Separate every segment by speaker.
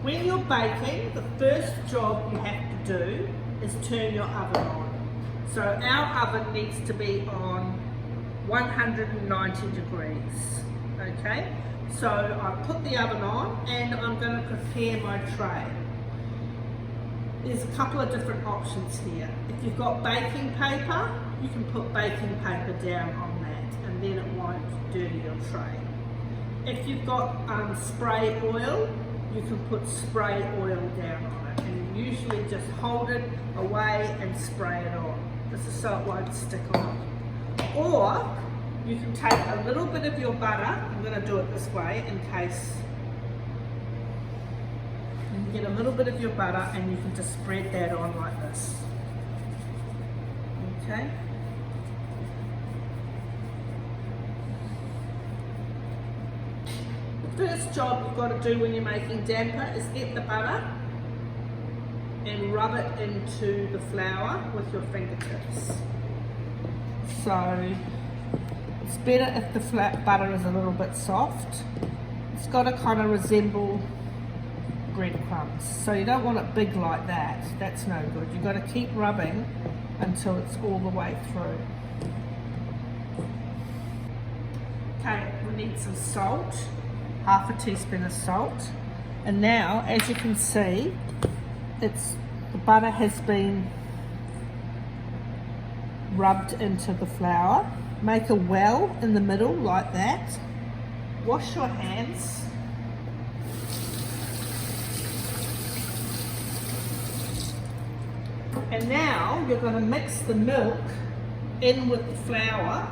Speaker 1: When you're baking, the first job you have to do is turn your oven on. So our oven needs to be on 190 degrees, okay? So I put the oven on and I'm going to prepare my tray. There's a couple of different options here. If you've got baking paper, you can put baking paper down on that and then it won't dirty your tray. If you've got spray oil, you can put spray oil down on it and you usually just hold it away and spray it on. This is so it won't stick on. Or you can take a little bit of your butter. I'm going to do it this way in case. You can get a little bit of your butter and you can just spread that on like this. Okay. The first job you've got to do when you're making damper is get the butter and rub it into the flour with your fingertips. So it's better if the butter is a little bit soft. It's got to kind of resemble breadcrumbs. So you don't want it big like that. That's no good. You've got to keep rubbing until it's all the way through. Okay, we need some salt. Half a teaspoon of salt. And now, as you can see, the butter has been rubbed into the flour. Make a well in the middle like that. Wash your hands. And now you're going to mix the milk in with the flour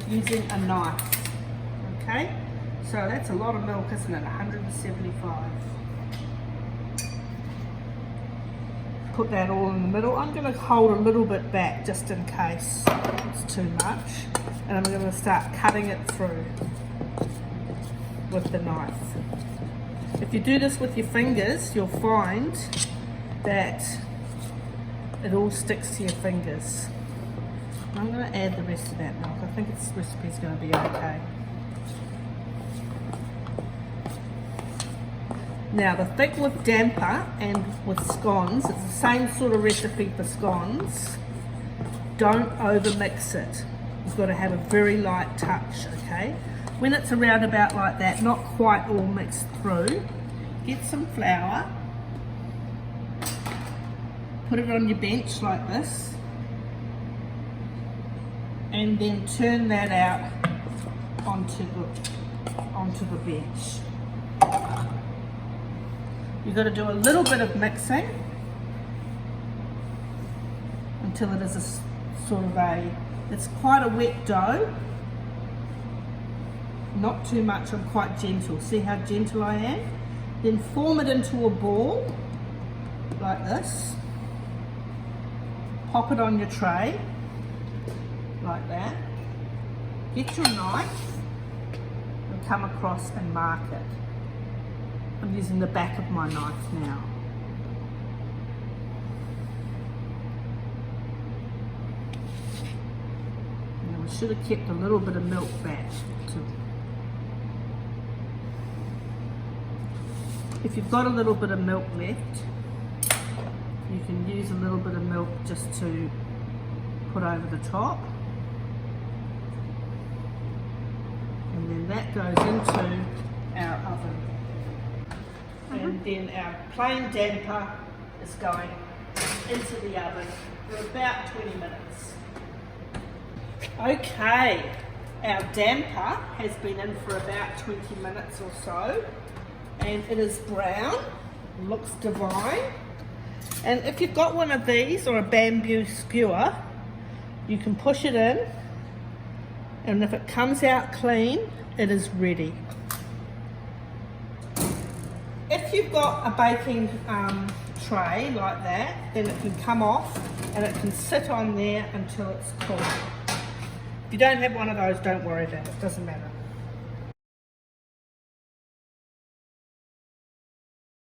Speaker 1: using a knife. Okay, so that's a lot of milk, isn't it? 175. Put that all in the middle. I'm going to hold a little bit back just in case it's too much. And I'm going to start cutting it through with the knife. If you do this with your fingers, you'll find that it all sticks to your fingers. I'm going to add the rest of that milk. I think this recipe is going to be okay. Now the thick with damper and with scones, it's the same sort of recipe for scones. Don't over mix it. You've got to have a very light touch, okay? When it's around about like that, not quite all mixed through, get some flour, put it on your bench like this, and then turn that out onto the bench. You've got to do a little bit of mixing until it is it's quite a wet dough. Not too much, I'm quite gentle. See how gentle I am? Then form it into a ball like this. Pop it on your tray like that. Get your knife and come across and mark it. I'm using the back of my knife now. Now we should have kept a little bit of milk back too. If you've got a little bit of milk left, you can use a little bit of milk just to put over the top. And then that goes into our oven. And then our plain damper is going into the oven for about 20 minutes. Okay, our damper has been in for about 20 minutes or so, and it is brown, looks divine. And if you've got one of these or a bamboo skewer, you can push it in, and if it comes out clean, it is ready. If you've got a baking tray like that, then it can come off and it can sit on there until it's cool. If you don't have one of those, don't worry about it, it doesn't matter.